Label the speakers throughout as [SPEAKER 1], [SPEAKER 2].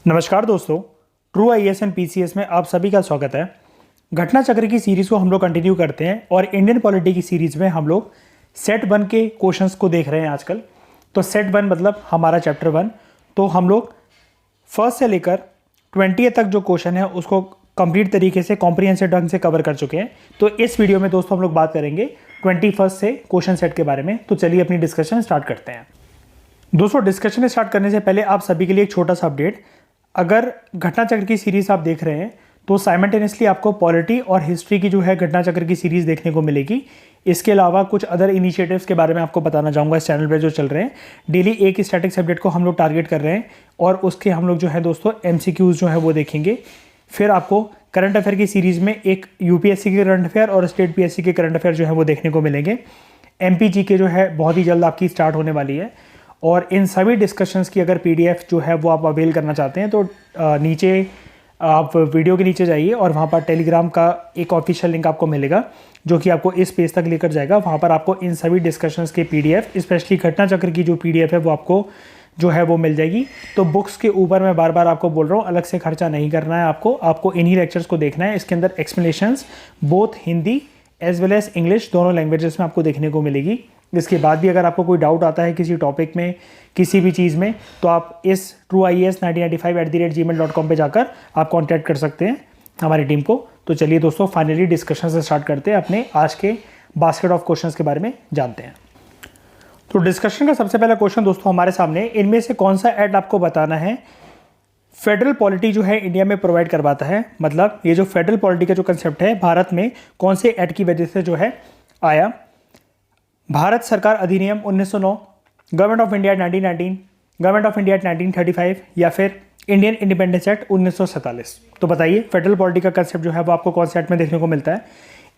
[SPEAKER 1] नमस्कार दोस्तों, true IAS and PCS में आप सभी का स्वागत है। घटना चक्र की सीरीज़ को हम लोग कंटिन्यू करते हैं और इंडियन पॉलिटी की सीरीज़ में हम लोग सेट 1 के क्वेश्चंस को देख रहे हैं आजकल। तो सेट 1 मतलब हमारा चैप्टर 1। तो हम लोग फर्स्ट से लेकर 20 तक जो क्वेश्चन है उसको कंप्लीट तरीके से कॉम्प्रिहेंसिव ढंग से कवर कर चुके हैं। तो इस वीडियो में दोस्तों हम लोग बात करेंगे 21 से क्वेश्चन सेट के बारे में। तो चलिए अपनी डिस्कशन स्टार्ट करते हैं। दोस्तों, डिस्कशन स्टार्ट करने से पहले आप सभी के लिए एक छोटा सा अपडेट। अगर घटना चक्र की सीरीज़ आप देख रहे हैं तो साइमल्टेनियसली आपको पॉलिटी और हिस्ट्री की जो है घटना चक्र की सीरीज़ देखने को मिलेगी। इसके अलावा कुछ अदर इनिशिएटिव्स के बारे में आपको बताना चाहूँगा इस चैनल पे जो चल रहे हैं। डेली एक स्टैटिक सब्जेक्ट को हम लोग टारगेट कर रहे हैं और उसके हम लोग जो है दोस्तों एमसीक्यूज़ जो है वो देखेंगे। फिर आपको करंट अफेयर की सीरीज़ में एक यूपीएससी के करंट अफेयर और स्टेट पीएससी के करंट अफेयर जो है वो देखने को मिलेंगे। एमपीजी के जो है बहुत ही जल्द आपकी स्टार्ट होने वाली है। और इन सभी डिस्कशंस की अगर पीडीएफ जो है वो आप अवेल करना चाहते हैं तो नीचे आप वीडियो के नीचे जाइए और वहाँ पर टेलीग्राम का एक ऑफिशियल लिंक आपको मिलेगा जो कि आपको इस पेज तक लेकर जाएगा। वहाँ पर आपको इन सभी डिस्कशंस के पीडीएफ, स्पेशली घटना चक्र की जो पीडीएफ है वो आपको जो है वो मिल जाएगी। तो बुक्स के ऊपर मैं बार बार आपको बोल रहा हूँ, अलग से खर्चा नहीं करना है आपको इन्हीं लेक्चर्स को देखना है। इसके अंदर explanations both Hindi as well as English दोनों लैंग्वेजेस में आपको देखने को मिलेगी। इसके बाद भी अगर आपको कोई डाउट आता है किसी टॉपिक में, किसी भी चीज़ में, तो आप इस trueies1995@gmail.com पे जाकर आप कांटेक्ट कर सकते हैं हमारी टीम को। तो चलिए दोस्तों, फाइनली डिस्कशन से स्टार्ट करते हैं, अपने आज के बास्केट ऑफ क्वेश्चंस के बारे में जानते हैं। तो डिस्कशन का सबसे पहला क्वेश्चन दोस्तों हमारे सामने, इनमें से कौन सा एक्ट आपको बताना है फेडरल पॉलिटी जो है इंडिया में प्रोवाइड करवाता है। मतलब ये जो फेडरल पॉलिटी का जो कंसेप्ट है भारत में कौन से एक्ट की वजह से जो है आया। भारत सरकार अधिनियम 1909, government of India 1919, government of India 1935 या फिर इंडियन इंडिपेंडेंस एक्ट 1947। तो बताइए फेडरल पॉलिटी का कंसेप्ट जो है वो आपको कौन से एक्ट में देखने को मिलता है।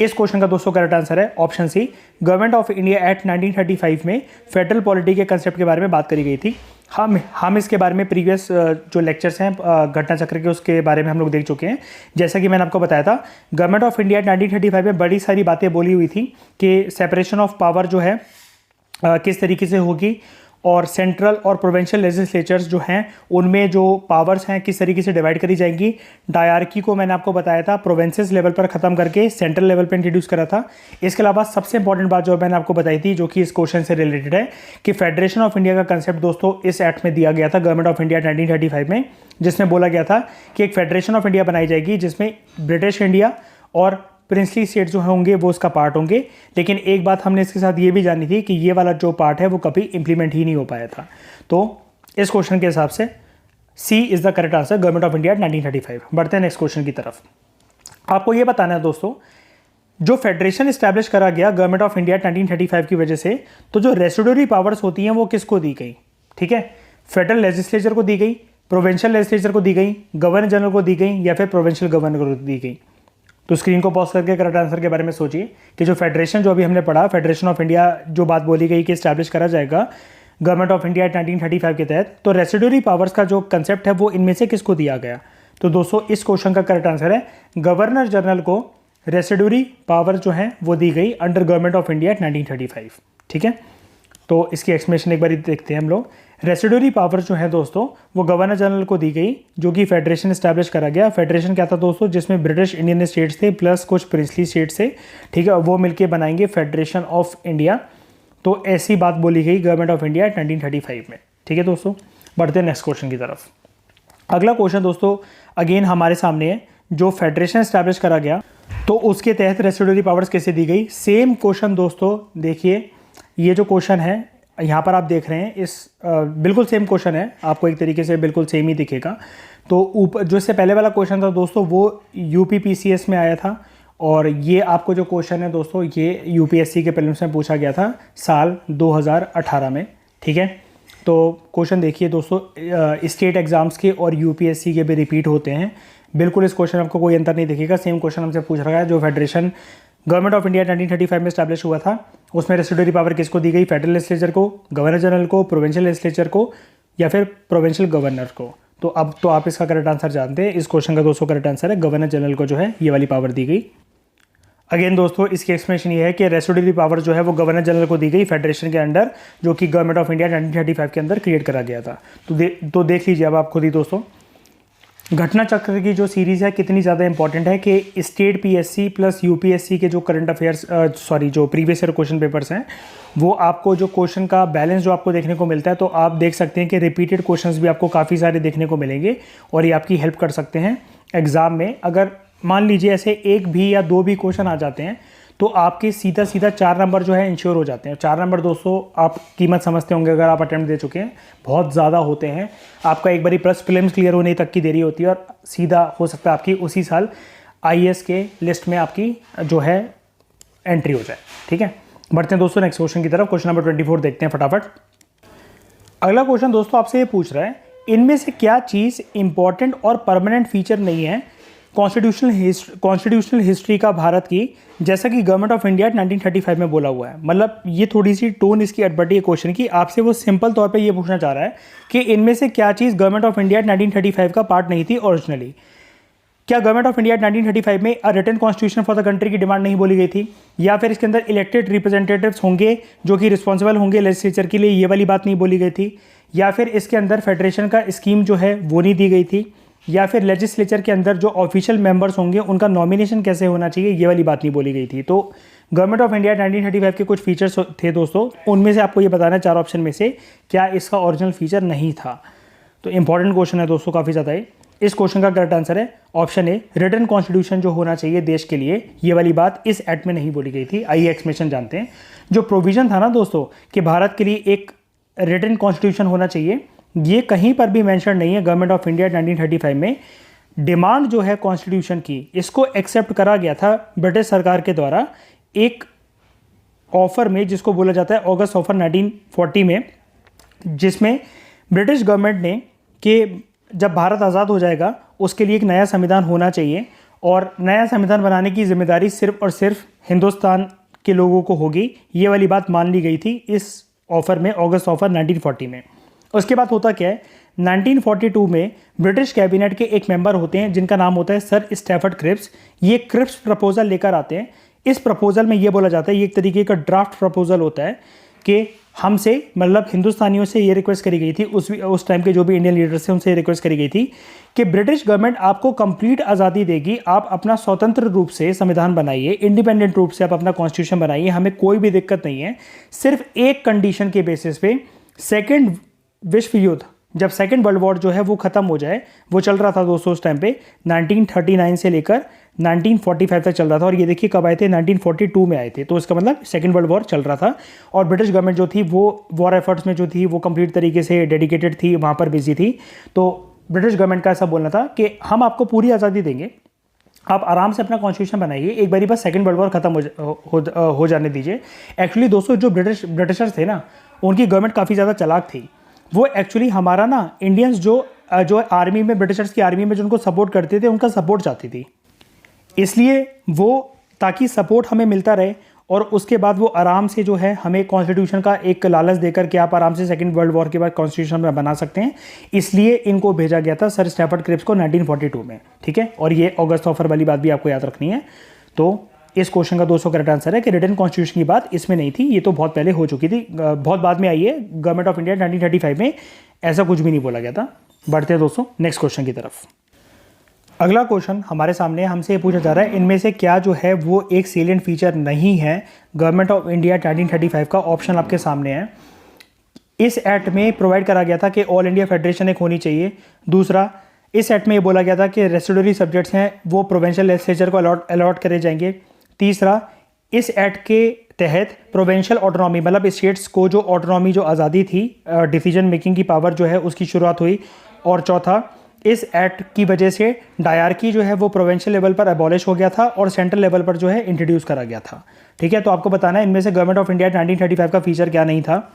[SPEAKER 1] इस क्वेश्चन का दोस्तों करेक्ट आंसर है option C, government of India act 1935 में फेडरल पॉलिटी के कंसेप्ट के बारे में बात करी गई थी। हम इसके बारे में प्रीवियस जो लेक्चर्स हैं घटना चक्र के उसके बारे में हम लोग देख चुके हैं। जैसा कि मैंने आपको बताया था, गवर्नमेंट ऑफ इंडिया 1935 में बड़ी सारी बातें बोली हुई थी कि सेपरेशन ऑफ पावर जो है किस तरीके से होगी और सेंट्रल और प्रोविंशियल लेजिस्लेचर्स जो हैं उनमें जो पावर्स हैं किस तरीके से डिवाइड करी जाएंगी। डायरकी को मैंने आपको बताया था प्रोविंसेस लेवल पर ख़त्म करके सेंट्रल लेवल पर इंट्रोड्यूस करा था। इसके अलावा सबसे इंपॉर्टेंट बात जो मैंने आपको बताई थी जो कि इस क्वेश्चन से रिलेटेड है कि फेडरेशन ऑफ इंडिया का कंसेप्ट दोस्तों इस एक्ट में दिया गया था गवर्नमेंट ऑफ इंडिया 1935 में, जिसमें बोला गया था कि एक फेडरेशन ऑफ इंडिया बनाई जाएगी जिसमें ब्रिटिश इंडिया और प्रिंसली स्टेट जो होंगे वो उसका पार्ट होंगे। लेकिन एक बात हमने इसके साथ ये भी जानी थी कि ये वाला जो पार्ट है वो कभी इंप्लीमेंट ही नहीं हो पाया था। तो इस क्वेश्चन के हिसाब से C is the correct answer, government of India 1935। बढ़ते हैं नेक्स्ट क्वेश्चन की तरफ। आपको ये बताना है दोस्तों, जो फेडरेशन इस्टेब्लिश करा गया गवर्नमेंट ऑफ इंडिया 1935 की वजह से, तो जो रेसिड्यूरी पावर्स होती हैं वो किसको दी गई। ठीक है, फेडरल लेजिस्लेचर को दी गई, प्रोविंशियल लेजिस्लेचर को दी गई, गवर्नर जनरल को दी गई या फिर प्रोविंशियल गवर्नर को दी गई। तो स्क्रीन को पॉज करके करेक्ट आंसर के बारे में सोचिए कि जो फेडरेशन जो अभी हमने पढ़ा, फेडरेशन ऑफ इंडिया जो बात बोली गई कि इस्टेब्लिश करा जाएगा गवर्नमेंट ऑफ इंडिया 1935 के तहत, तो रेसिड्यूरी पावर्स का जो कंसेप्ट है वो इनमें से किसको दिया गया। तो दोस्तों इस क्वेश्चन का करेक्ट आंसर है गवर्नर जनरल को रेसिड्यूरी पावर जो है वो दी गई अंडर गवर्नमेंट ऑफ इंडिया 1935। ठीक है, तो इसकी एक्सप्लेनेशन एक बार देखते हैं हम लोग। रेसिड्यूरी पावर जो है दोस्तों वो गवर्नर जनरल को दी गई जो कि फेडरेशन इस्टेब्लिश करा गया। फेडरेशन क्या था दोस्तों, जिसमें ब्रिटिश इंडियन स्टेट्स थे प्लस कुछ प्रिंसली स्टेट्स थे। ठीक है, वो मिलके बनाएंगे फेडरेशन ऑफ इंडिया। तो ऐसी बात बोली गई गवर्नमेंट ऑफ इंडिया 1935 में। ठीक है दोस्तों, बढ़ते हैं नेक्स्ट क्वेश्चन की तरफ। अगला क्वेश्चन दोस्तों अगेन हमारे सामने है, जो फेडरेशन इस्टेब्लिश करा गया तो उसके तहत रेसिड्यूरी पावर्स कैसे दी गई। सेम क्वेश्चन दोस्तों देखिए, ये जो क्वेश्चन है यहाँ पर आप देख रहे हैं इस बिल्कुल सेम क्वेश्चन है, आपको एक तरीके से बिल्कुल सेम ही दिखेगा। तो ऊपर जो इससे पहले वाला क्वेश्चन था दोस्तों वो यूपीपीसीएस में आया था और ये आपको जो क्वेश्चन है दोस्तों ये यूपीएससी के प्रीलिम्स में पूछा गया था साल 2018 में। ठीक है, तो क्वेश्चन देखिए दोस्तों, स्टेट एग्जाम्स के और यूपीएससी के भी रिपीट होते हैं। बिल्कुल इस क्वेश्चन में आपको कोई अंतर नहीं दिखेगा, सेम क्वेश्चन हमसे पूछ रहा है। जो फेडरेशन गवर्नमेंट ऑफ इंडिया 1935 में स्टैब्लिश हुआ था उसमें रेसिड्यूरी पावर किसको दी गई, फेडरल लेजिस्लेचर को, गवर्नर जनरल को, प्रोविंशियल लेजिस्लेचर को या फिर प्रोविंशियल गवर्नर को। तो अब तो आप इसका करेक्ट आंसर जानते हैं। इस क्वेश्चन का दोस्तों करेक्ट आंसर है गवर्नर जनरल को जो है ये वाली पावर दी गई। अगेन दोस्तों इसकी एक्सप्लेनेशन ये है कि रेसिड्यूरी पावर जो है वो गवर्नर जनरल को दी गई फेडरेशन के अंडर, जो कि गवर्नमेंट ऑफ इंडिया 1935 के अंदर क्रिएट करा गया था। तो देख लीजिए अब आप खुद ही दोस्तों। घटना चक्र की जो सीरीज़ है कितनी ज़्यादा इंपॉर्टेंट है कि स्टेट पीएससी प्लस यूपीएससी के जो करंट अफेयर्स जो प्रीवियस ईयर क्वेश्चन पेपर्स हैं वो आपको जो क्वेश्चन का बैलेंस जो आपको देखने को मिलता है, तो आप देख सकते हैं कि रिपीटेड क्वेश्चंस भी आपको काफ़ी सारे देखने को मिलेंगे और ये आपकी हेल्प कर सकते हैं एग्ज़ाम में। अगर मान लीजिए ऐसे एक भी या दो भी क्वेश्चन आ जाते हैं तो आपके सीधा 4 नंबर जो है इंश्योर हो जाते हैं। 4 नंबर दोस्तों आप कीमत समझते होंगे, अगर आप अटेम्प्ट दे चुके हैं बहुत ज़्यादा होते हैं। आपका एक बारी प्लस प्रीलिम्स क्लियर होने तक की देरी होती है और सीधा हो सकता है आपकी उसी साल आईएएस के लिस्ट में आपकी जो है एंट्री हो जाए। ठीक है, बढ़ते हैं दोस्तों नेक्स्ट क्वेश्चन की तरफ। क्वेश्चन नंबर 24 देखते हैं फटाफट। अगला क्वेश्चन दोस्तों आपसे ये पूछ रहा है, इनमें से क्या चीज़ इंपॉर्टेंट और परमानेंट फीचर नहीं है कॉन्स्टिट्यूशनल हिस्ट्री का भारत की, जैसा कि गवर्नमेंट ऑफ इंडिया 1935 में बोला हुआ है। मतलब ये थोड़ी सी टोन इसकी अटपटी है क्वेश्चन की। आपसे वो सिंपल तौर पे ये पूछना चाह रहा है कि इनमें से क्या चीज़ गवर्नमेंट ऑफ इंडिया 1935 का पार्ट नहीं थी ओरिजिनली। क्या गवर्नमेंट ऑफ इंडिया 1935 में a written constitution for the country की डिमांड नहीं बोली गई थी, या फिर इसके अंदर इलेक्टेड रिप्रेजेंटेटिव्स होंगे जो कि रिस्पॉन्सिबल होंगे लेजिस्लेचर के लिए, ये वाली बात नहीं बोली गई थी, या फिर इसके अंदर फेडरेशन का स्कीम जो है वो नहीं दी गई थी, या फिर लेजिस्लेचर के अंदर जो ऑफिशियल मेंबर्स होंगे उनका नॉमिनेशन कैसे होना चाहिए ये वाली बात नहीं बोली गई थी। तो गवर्नमेंट ऑफ इंडिया 1935 के कुछ फीचर्स थे दोस्तों, उनमें से आपको ये बताना है 4 ऑप्शन में से क्या इसका ओरिजिनल फीचर नहीं था। तो इंपॉर्टेंट क्वेश्चन है दोस्तों काफ़ी ज़्यादा है। इस क्वेश्चन का करेक्ट आंसर है ऑप्शन ए, रिटन कॉन्स्टिट्यूशन जो होना चाहिए देश के लिए, ये वाली बात इस एक्ट में नहीं बोली गई थी। आइए एक्सप्लेनेशन जानते हैं। जो प्रोविजन था ना दोस्तों कि भारत के लिए एक रिटन कॉन्स्टिट्यूशन होना चाहिए, ये कहीं पर भी मेंशन नहीं है गवर्नमेंट ऑफ इंडिया 1935 में। डिमांड जो है कॉन्स्टिट्यूशन की, इसको एक्सेप्ट करा गया था ब्रिटिश सरकार के द्वारा एक ऑफर में जिसको बोला जाता है अगस्त ऑफर 1940 में, जिसमें ब्रिटिश गवर्नमेंट ने कि जब भारत आज़ाद हो जाएगा उसके लिए एक नया संविधान होना चाहिए और नया संविधान बनाने की जिम्मेदारी सिर्फ और सिर्फ हिंदुस्तान के लोगों को होगी। ये वाली बात मान ली गई थी इस ऑफर में, अगस्त ऑफर 1940 में। उसके बाद होता क्या है, 1942 में ब्रिटिश कैबिनेट के एक मेंबर होते हैं जिनका नाम होता है सर स्टैफर्ड क्रिप्स। ये क्रिप्स प्रपोजल लेकर आते हैं। इस प्रपोजल में ये बोला जाता है, ये एक तरीके का ड्राफ्ट प्रपोजल होता है कि हमसे मतलब हिंदुस्तानियों से ये रिक्वेस्ट करी गई थी, उस टाइम के जो भी इंडियन लीडर्स थे उनसे रिक्वेस्ट करी गई थी कि ब्रिटिश गवर्नमेंट आपको कंप्लीट आज़ादी देगी, आप अपना स्वतंत्र रूप से संविधान बनाइए, इंडिपेंडेंट रूप से आप अपना कॉन्स्टिट्यूशन बनाइए, हमें कोई भी दिक्कत नहीं है। सिर्फ एक कंडीशन के बेसिस पे सेकेंड विश्व युद्ध, जब सेकेंड वर्ल्ड वॉर जो है वो ख़त्म हो जाए, वो चल रहा था दोस्तों उस टाइम पे 1939 से लेकर 1945 तक चल रहा था। और ये देखिए कब आए थे, 1942 में आए थे। तो इसका मतलब सेकेंड वर्ल्ड वॉर चल रहा था और ब्रिटिश गवर्नमेंट जो थी वो वॉर एफर्ट्स में जो थी वो कंप्लीट तरीके से डेडिकेटेड थी, वहाँ पर बिजी थी। तो ब्रिटिश गवर्नमेंट का ऐसा बोलना था कि हम आपको पूरी आज़ादी देंगे, आप आराम से अपना कॉन्स्टिट्यूशन बनाइए, एक बारी बस सेकेंड वर्ल्ड वॉर खत्म हो जाने दीजिए। एक्चुअली दोस्तों जो ब्रिटिशर्स थे ना, उनकी गवर्नमेंट काफ़ी ज़्यादा चालाक थी। वो एक्चुअली हमारा ना इंडियंस जो आर्मी में, ब्रिटिशर्स की आर्मी में जो उनको सपोर्ट करते थे, उनका सपोर्ट चाहती थी। इसलिए वो ताकि सपोर्ट हमें मिलता रहे और उसके बाद वो आराम से जो है हमें कॉन्स्टिट्यूशन का एक लालच देकर कि आप आराम से सेकेंड वर्ल्ड वॉर के बाद कॉन्स्टिट्यूशन बना सकते हैं, इसलिए इनको भेजा गया था सर स्टैफर्ड क्रिप्स को 1942 में। ठीक है, और ये अगस्त ऑफर वाली बात भी आपको याद रखनी है। तो इस क्वेश्चन का 200 करेक्ट आंसर है कि रिटन कॉन्स्टिट्यूशन की बात इसमें नहीं थी, ये तो बहुत पहले हो चुकी थी, बहुत बाद में आई है। गवर्नमेंट ऑफ इंडिया 1935 में ऐसा कुछ भी नहीं बोला गया था। बढ़ते हैं दोस्तों नेक्स्ट क्वेश्चन की तरफ। अगला क्वेश्चन हमारे सामने हमसे पूछा जा रहा है, इनमें से क्या जो है वो एक सेलिएंट फीचर नहीं है गवर्नमेंट ऑफ इंडिया 1935 का। ऑप्शन आपके सामने है। इस एक्ट में प्रोवाइड करा गया था कि ऑल इंडिया फेडरेशन एक होनी चाहिए। दूसरा, इस एक्ट में ये बोला गया था कि रेसिडुअरी सब्जेक्ट्स हैं वो प्रोविंशियल लेजिस्लेचर को अलॉट करे जाएंगे। तीसरा, इस एक्ट के तहत प्रोविंशियल ऑटोनॉमी मतलब स्टेट्स को जो ऑटोनॉमी, जो आज़ादी थी, डिसीजन मेकिंग की पावर जो है उसकी शुरुआत हुई। और चौथा, इस एक्ट की वजह से डायरकी जो है वो प्रोविंशियल लेवल पर अबॉलिश हो गया था और सेंट्रल लेवल पर जो है इंट्रोड्यूस करा गया था। ठीक है, तो आपको बताना है इनमें से गवर्नमेंट ऑफ इंडिया 1935 का फीचर क्या नहीं था।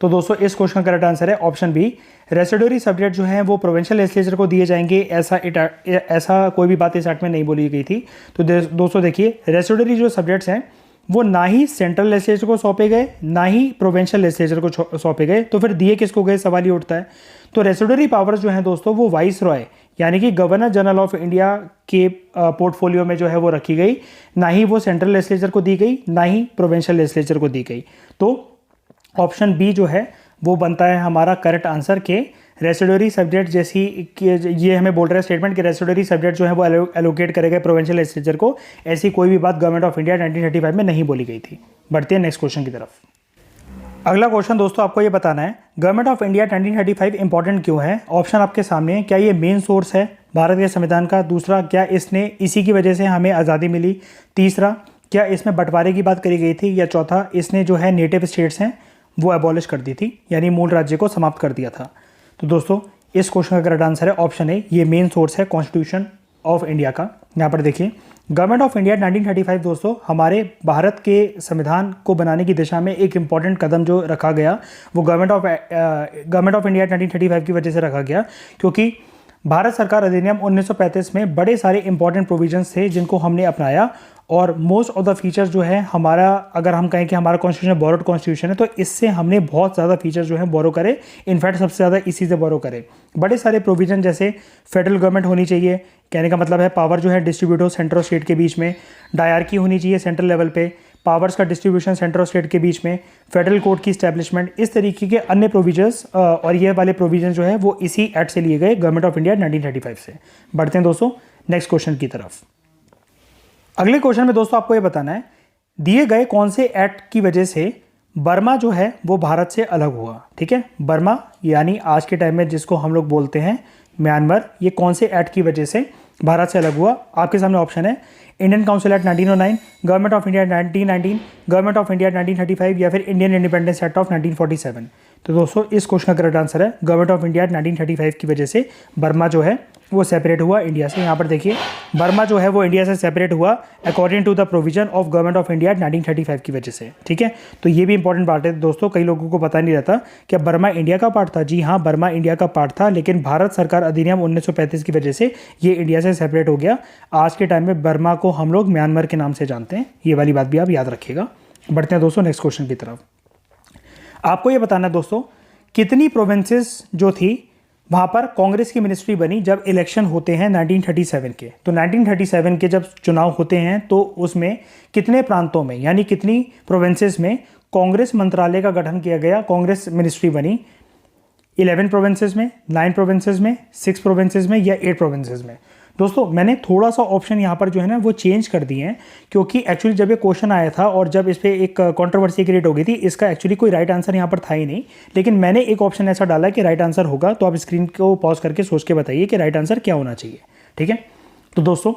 [SPEAKER 1] तो दोस्तों इस क्वेश्चन का करेक्ट आंसर है ऑप्शन बी, रेसिडुअरी सब्जेक्ट जो है वो प्रोविंशियल लेजिस्लेचर को दिए जाएंगे। ऐसा कोई भी बात इस एक्ट में नहीं बोली गई थी। तो दोस्तों देखिए, रेसिडुअरी जो सब्जेक्ट्स हैं वो ना ही सेंट्रल लेजिस्लेचर को सौंपे गए, ना ही प्रोविंशियल लेजिस्लेचर को सौंपे गए। तो फिर दिए किसको गए, सवाल ही उठता है। तो रेसिडुअरी पावर्स जो हैं दोस्तों वो वाइस रॉय यानी कि गवर्नर जनरल ऑफ इंडिया के पोर्टफोलियो में जो है वो रखी गई, ना ही वो सेंट्रल लेजिस्लेचर को दी गई, ना ही प्रोविंशियल लेजिस्लेचर को दी गई। तो ऑप्शन बी जो है वो बनता है हमारा करेक्ट आंसर के रेसिडोरी सब्जेक्ट जैसी ये हमें बोल रहा है स्टेटमेंट कि रेसिडोरी सब्जेक्ट जो है वो एलोकेट करेगा प्रोविंशियल लेजिस्लेचर को, ऐसी कोई भी बात गवर्नमेंट ऑफ इंडिया 1935 में नहीं बोली गई थी। बढ़ते हैं नेक्स्ट क्वेश्चन की तरफ। अगला क्वेश्चन दोस्तों आपको ये बताना है गवर्नमेंट ऑफ इंडिया 1935 इंपॉर्टेंट क्यों है। ऑप्शन आपके सामने है। क्या ये मेन सोर्स है भारत के संविधान का? दूसरा, क्या इसने इसी की वजह से हमें आज़ादी मिली? तीसरा, क्या इसमें बंटवारे की बात करी गई थी? या चौथा, इसने जो है नेटिव स्टेट्स हैं वो एबॉलिश कर दी थी, यानी मूल राज्य को समाप्त कर दिया था। तो दोस्तों इस क्वेश्चन का करेक्ट आंसर है ऑप्शन ए, ये मेन सोर्स है कॉन्स्टिट्यूशन ऑफ इंडिया का। यहाँ पर देखिए गवर्नमेंट ऑफ इंडिया 1935 दोस्तों हमारे भारत के संविधान को बनाने की दिशा में एक इम्पॉर्टेंट कदम जो रखा गया वो गवर्नमेंट ऑफ इंडिया 1935 की वजह से रखा गया, क्योंकि भारत सरकार अधिनियम 1935 में बड़े सारे इंपॉर्टेंट प्रोविजंस थे जिनको हमने अपनाया, और मोस्ट ऑफ द फीचर्स जो है हमारा, अगर हम कहें कि हमारा कॉन्स्टिट्यूशन बोरोड कॉन्स्टिट्यूशन है, तो इससे हमने बहुत ज़्यादा फीचर्स जो हैं बोरो करे। इनफैक्ट सबसे ज़्यादा इसी से बोरो करे। बड़े सारे प्रोविजन जैसे फेडरल गवर्नमेंट होनी चाहिए, कहने का मतलब है पावर जो है डिस्ट्रीब्यूट हो सेंटर और स्टेट के बीच में, डायरकी होनी चाहिए सेंट्रल लेवल पे, पावर्स का डिस्ट्रीब्यूशन सेंटर और स्टेट के बीच में, फेडरल कोर्ट की स्टैब्लिशमेंट, इस तरीके के अन्य प्रोविजंस और ये वाले प्रोविजन जो है वो इसी एक्ट से लिए गए गवर्नमेंट ऑफ इंडिया 1935 से। बढ़ते हैं दोस्तों नेक्स्ट क्वेश्चन की तरफ। अगले क्वेश्चन में दोस्तों आपको ये बताना है दिए गए कौन से एक्ट की वजह से बर्मा जो है वो भारत से अलग हुआ। ठीक है, बर्मा यानी आज के टाइम में जिसको हम लोग बोलते हैं म्यांमार, ये कौन से एक्ट की वजह से भारत से अलग हुआ। आपके सामने ऑप्शन है Indian council act 1909, government of India 1919, government of India 1935 या फिर इंडियन इंडिपेंडेंस एक्ट ऑफ 1947। तो दोस्तों इस क्वेश्चन का करेक्ट आंसर है गवर्नमेंट ऑफ इंडिया 1935 की वजह से बर्मा जो है वो सेपरेट हुआ इंडिया से। यहाँ पर देखिए बर्मा जो है वो इंडिया से सेपरेट हुआ according to the provision of government of India 1935 की वजह से। ठीक है, तो ये भी इंपॉर्टेंट पार्ट है दोस्तों, कई लोगों को पता नहीं रहता क्या बर्मा इंडिया का पार्ट था। जी हाँ, बर्मा इंडिया का पार्ट था, लेकिन भारत सरकार अधिनियम 1935 की वजह से ये इंडिया से सेपरेट हो गया। आज के टाइम में बर्मा को हम लोग म्यांमार के नाम से जानते हैं, ये वाली बात भी आप याद रखिएगा। बढ़ते हैं दोस्तों नेक्स्ट क्वेश्चन की तरफ। आपको ये बताना है दोस्तों कितनी प्रोविंसेस जो थी वहाँ पर कांग्रेस की मिनिस्ट्री बनी जब इलेक्शन होते हैं 1937 के। तो 1937 के जब चुनाव होते हैं तो उसमें कितने प्रांतों में यानी कितनी प्रोविंसेस में कांग्रेस मंत्रालय का गठन किया गया, कांग्रेस मिनिस्ट्री बनी? 11 प्रोविंसेस में, 9 प्रोविंसेस में, 6 प्रोविंसेस में या 8 प्रोविंसेस में? दोस्तों मैंने थोड़ा सा ऑप्शन यहाँ पर जो है ना वो चेंज कर दिए हैं, क्योंकि एक्चुअली जब ये क्वेश्चन आया था और जब इस पर एक कंट्रोवर्सी क्रिएट हो गई थी, इसका एक्चुअली कोई राइट आंसर यहाँ पर था ही नहीं, लेकिन मैंने एक ऑप्शन ऐसा डाला कि राइट आंसर होगा। तो आप स्क्रीन को पॉज करके सोच के बताइए कि राइट आंसर क्या होना चाहिए। ठीक है, तो दोस्तों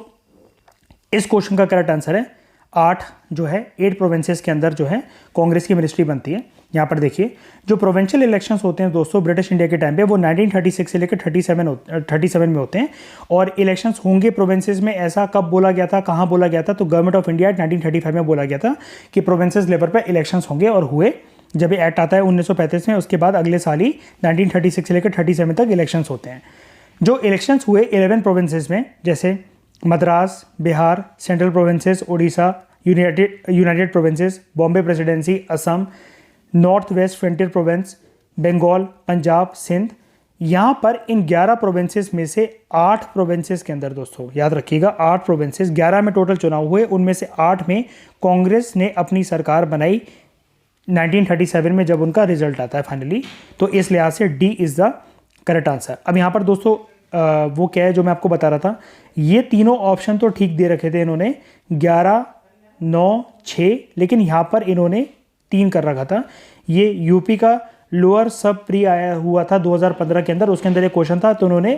[SPEAKER 1] इस क्वेश्चन का करेक्ट आंसर है 8 जो है 8 प्रोविंसेस के अंदर जो है कांग्रेस की मिनिस्ट्री बनती है। यहाँ पर देखिए जो प्रोविंशियल इलेक्शंस होते हैं दोस्तों ब्रिटिश इंडिया के टाइम पे वो 1936 से लेकर 37 में होते हैं, और इलेक्शंस होंगे प्रोविंसेस में, ऐसा कब बोला गया था, कहाँ बोला गया था? तो गवर्नमेंट ऑफ इंडिया 1935 में बोला गया था कि प्रोविंसेस लेवल पर इलेक्शंस होंगे, और हुए। जब ये एक्ट आता है 1935 में, उसके बाद अगले साल ही 1936 से लेकर 37 तक इलेक्शंस होते हैं। जो इलेक्शंस हुए 11 प्रोविंसेस में, जैसे Madras, Bihar, central provinces, Orissa, united provinces, Bombay presidency, Assam, north west frontier province, Bengal, Punjab, Sindh, यहाँ पर इन 11 प्रोविंसेस में से 8 प्रोविंसेस के अंदर दोस्तों याद रखिएगा 8 प्रोविंसेस, 11 में टोटल चुनाव हुए, उनमें से 8 में कांग्रेस ने अपनी सरकार बनाई 1937 में जब उनका रिजल्ट आता है फाइनली। तो इस लिहाज से D is the correct answer. अब यहाँ पर दोस्तों वो क्या है जो मैं आपको बता रहा था, ये तीनों ऑप्शन तो ठीक दे रखे थे इन्होंने 11, 9, 6, लेकिन यहाँ पर इन्होंने 3 कर रखा था। ये यूपी का लोअर सब प्री आया हुआ था 2015 के अंदर, उसके अंदर एक क्वेश्चन था तो उन्होंने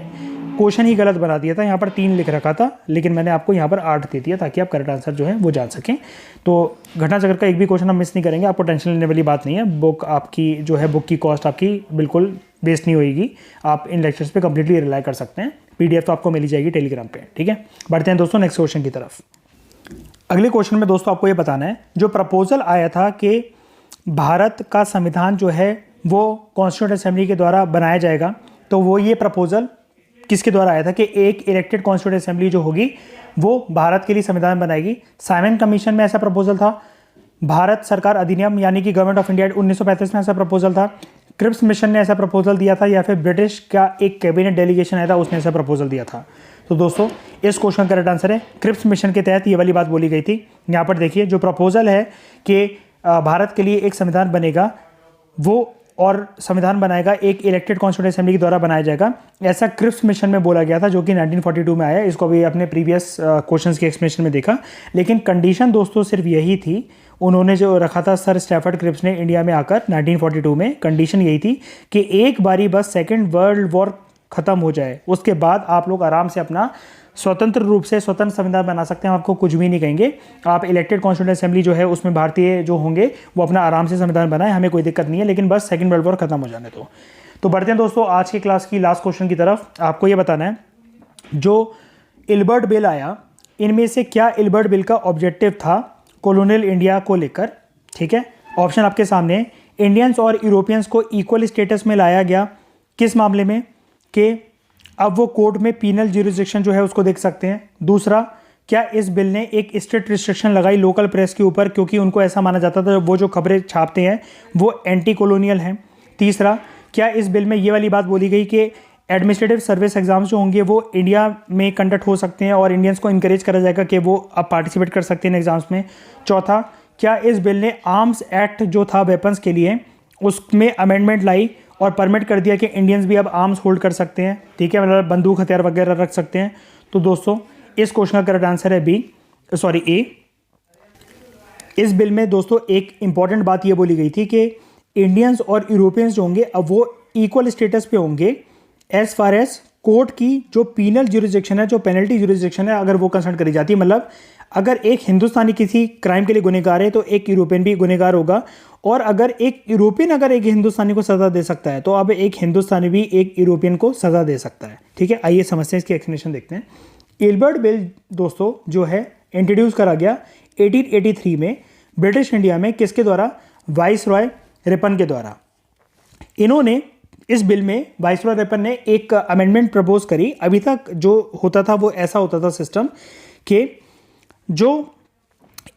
[SPEAKER 1] क्वेश्चन ही गलत बना दिया था, यहाँ पर 3 लिख रखा था, लेकिन मैंने आपको यहाँ पर 8 दे दिया ताकि आप करेक्ट आंसर जो है वो जान सकें। तो घटना चक्र का एक भी क्वेश्चन हम मिस नहीं करेंगे, आपको टेंशन लेने वाली बात नहीं है। बुक आपकी जो है बुक की कॉस्ट आपकी बिल्कुल वेस्ट नहीं होगी, आप इन लेक्चर्स पे कंप्लीटली रिलाई कर सकते हैं। पीडीएफ तो आपको मिल जाएगी टेलीग्राम पे। ठीक है, बढ़ते हैं दोस्तों नेक्स्ट क्वेश्चन की तरफ। अगले क्वेश्चन में दोस्तों आपको ये बताना है जो प्रपोजल आया था कि भारत का संविधान जो है वो कॉन्स्टिट्यूंट असेंबली के द्वारा बनाया जाएगा, तो वो ये प्रपोजल किसके द्वारा आया था कि एक इलेक्टेड कॉन्स्टिट्यूंट असेंबली जो होगी वो भारत के लिए संविधान बनाएगी। साइमन कमीशन में ऐसा प्रपोजल था, भारत सरकार अधिनियम यानी कि गवर्नमेंट ऑफ इंडिया 1935 में ऐसा प्रपोजल था, क्रिप्स मिशन ने ऐसा प्रपोजल दिया था, या फिर ब्रिटिश का एक कैबिनेट डेलीगेशन आया था उसने ऐसा प्रपोजल दिया था। तो दोस्तों इस क्वेश्चन का करेक्ट आंसर है क्रिप्स मिशन के तहत ये वाली बात बोली गई थी। यहाँ पर देखिए जो प्रपोजल है कि भारत के लिए एक संविधान बनेगा वो और संविधान बनाएगा एक इलेक्टेड कॉन्स्टिट्यूएंट असेंबली के द्वारा बनाया जाएगा। ऐसा क्रिप्स मिशन में बोला गया था जो कि 1942 में आया। इसको भी अपने प्रीवियस क्वेश्चंस के एक्सप्लेनेशन में देखा, लेकिन कंडीशन दोस्तों सिर्फ यही थी, उन्होंने जो रखा था सर स्टैफर्ड क्रिप्स ने इंडिया में आकर 1942 में, कंडीशन यही थी कि एक बारी बस सेकेंड वर्ल्ड वॉर खत्म हो जाए, उसके बाद आप लोग आराम से अपना स्वतंत्र रूप से स्वतंत्र संविधान बना सकते हैं, आपको कुछ भी नहीं कहेंगे। आप इलेक्टेड कॉन्स्टिट्यूएंट असेंबली जो है उसमें भारतीय जो होंगे वो अपना आराम से संविधान बनाए, हमें कोई दिक्कत नहीं है, लेकिन बस सेकंड वर्ल्ड वॉर खत्म हो जाने दो। तो बढ़ते हैं दोस्तों आज की क्लास की लास्ट क्वेश्चन की तरफ। आपको ये बताना है जो इल्बर्ट बिल आया, इनमें से क्या इल्बर्ट बिल का ऑब्जेक्टिव था कॉलोनियल इंडिया को लेकर। ठीक है, ऑप्शन आपके सामने। इंडियंस और यूरोपियंस को इक्वल स्टेटस में लाया गया, किस मामले में कि अब वो कोर्ट में पीनल ज्यूरिसडिक्शन जो है उसको देख सकते हैं। दूसरा, क्या इस बिल ने एक स्ट्रिक्ट रिस्ट्रिक्शन लगाई लोकल प्रेस के ऊपर, क्योंकि उनको ऐसा माना जाता था वो जो खबरें छापते हैं वो एंटी कॉलोनियल हैं। तीसरा, क्या इस बिल में ये वाली बात बोली गई कि एडमिनिस्ट्रेटिव सर्विस एग्जाम्स जो होंगे वो इंडिया में कंडक्ट हो सकते हैं और इंडियंस को इंकरेज करा जाएगा कि वो अब पार्टिसिपेट कर सकते हैं एग्जाम्स में। चौथा, क्या इस बिल ने आर्म्स एक्ट जो था वेपन्स के लिए उसमें अमेंडमेंट लाई और परमिट कर दिया कि इंडियंस भी अब आर्म्स होल्ड कर सकते हैं। ठीक है, मतलब बंदूक हथियार वगैरह रख सकते हैं। तो दोस्तों इस क्वेश्चन का करेक्ट आंसर है ए। इस बिल में दोस्तों एक इंपॉर्टेंट बात ये बोली गई थी कि इंडियंस और यूरोपियंस जो होंगे अब वो इक्वल स्टेटस पे होंगे एज फार एज कोर्ट की जो पीनल ज्यूरिसडिक्शन है, जो पेनल्टी ज्यूरिसडिक्शन है, अगर वो कंसल्ट करी जाती है। मतलब अगर एक हिंदुस्तानी किसी क्राइम के लिए गुनहगार है तो एक यूरोपियन भी गुनहगार होगा, और अगर एक यूरोपियन अगर एक हिंदुस्तानी को सज़ा दे सकता है तो अब एक हिंदुस्तानी भी एक यूरोपियन को सज़ा दे सकता है। ठीक है, आइए समझते हैं इसकी एक्सप्लेनेशन देखते हैं। इल्बर्ट बिल दोस्तों जो है इंट्रोड्यूस करा गया 1883 में ब्रिटिश इंडिया में, किसके द्वारा? वाइस रॉय रिपन के द्वारा। इन्होंने इस बिल में वाइस रॉय रिपन ने एक अमेंडमेंट प्रपोज करी। अभी तक जो होता था वो ऐसा होता था सिस्टम कि जो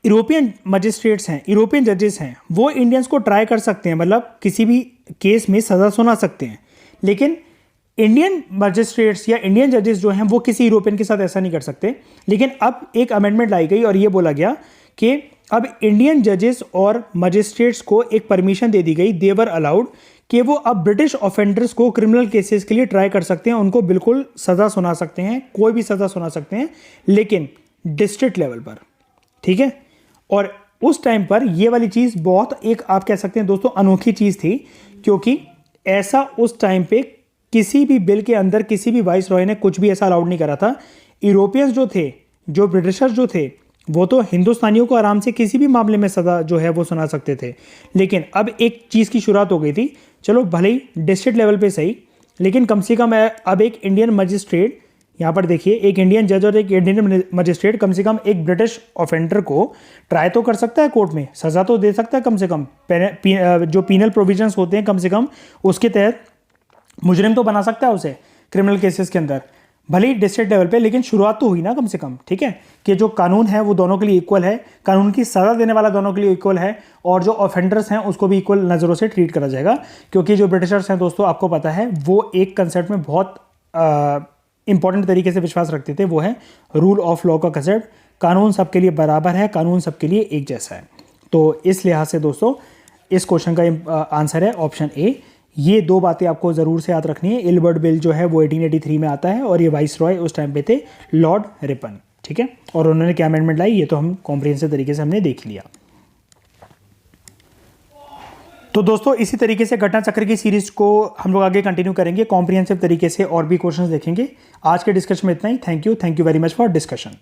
[SPEAKER 1] यूरोपियन मजिस्ट्रेट्स हैं, यूरोपियन जजेस हैं, वो इंडियंस को ट्राई कर सकते हैं, मतलब किसी भी केस में सज़ा सुना सकते हैं, लेकिन इंडियन मजिस्ट्रेट्स या इंडियन जजेस जो हैं वो किसी यूरोपियन के साथ ऐसा नहीं कर सकते। लेकिन अब एक अमेंडमेंट लाई गई और ये बोला गया कि अब इंडियन जजेस और मजिस्ट्रेट्स को एक परमिशन दे दी गई, देवर अलाउड, कि वो अब ब्रिटिश ऑफेंडर्स को क्रिमिनल केसेस के लिए ट्राई कर सकते हैं, उनको बिल्कुल सज़ा सुना सकते हैं, कोई भी सज़ा सुना सकते हैं, लेकिन डिस्ट्रिक्ट लेवल पर। ठीक है, और उस टाइम पर ये वाली चीज़ बहुत एक आप कह सकते हैं दोस्तों अनोखी चीज़ थी, क्योंकि ऐसा उस टाइम पे किसी भी बिल के अंदर किसी भी वाइस रॉय ने कुछ भी ऐसा अलाउड नहीं करा था। यूरोपियंस जो थे, जो ब्रिटिशर्स जो थे, वो तो हिंदुस्तानियों को आराम से किसी भी मामले में सज़ा जो है वो सुना सकते थे, लेकिन अब एक चीज़ की शुरुआत हो गई थी, चलो भले ही डिस्ट्रिक्ट लेवल पे सही, लेकिन कम से कम अब एक इंडियन मजिस्ट्रेट, यहाँ पर देखिए एक इंडियन जज और एक इंडियन मजिस्ट्रेट कम से कम एक ब्रिटिश ऑफेंडर को ट्राई तो कर सकता है कोर्ट में, सज़ा तो दे सकता है कम से कम, जो पीनल प्रोविजंस होते हैं कम से कम उसके तहत मुजरिम तो बना सकता है उसे क्रिमिनल केसेस के अंदर, भले ही डिस्ट्रिक्ट लेवल पे, लेकिन शुरुआत तो हुई ना कम से कम। ठीक है, कि जो कानून है वो दोनों के लिए इक्वल है, कानून की सज़ा देने वाला दोनों के लिए इक्वल है, और जो ऑफेंडर्स हैं उसको भी इक्वल नज़रों से ट्रीट करा जाएगा। क्योंकि जो ब्रिटिशर्स हैं दोस्तों आपको पता है वो एक कंसेप्ट में बहुत इंपॉर्टेंट तरीके से विश्वास रखते थे, वो है रूल ऑफ लॉ का कंसेप्ट। कानून सबके लिए बराबर है, कानून सबके लिए एक जैसा है। तो इस लिहाज से दोस्तों इस क्वेश्चन का आंसर है ऑप्शन ए। ये दो बातें आपको ज़रूर से याद रखनी है। इल्बर्ट बिल जो है वो 1883 में आता है और ये वाइस रॉय उस टाइम पे थे लॉर्ड रिपन। ठीक है, और उन्होंने क्या अमेंडमेंट लाई ये तो हम कॉम्प्रिहेंसिव तरीके से हमने देख लिया। तो दोस्तों इसी तरीके से घटना चक्र की सीरीज को हम लोग आगे कंटिन्यू करेंगे, कॉम्प्रिहेंसिव तरीके से और भी क्वेश्चंस देखेंगे। आज के डिस्कशन में इतना ही। Thank you very much for discussion.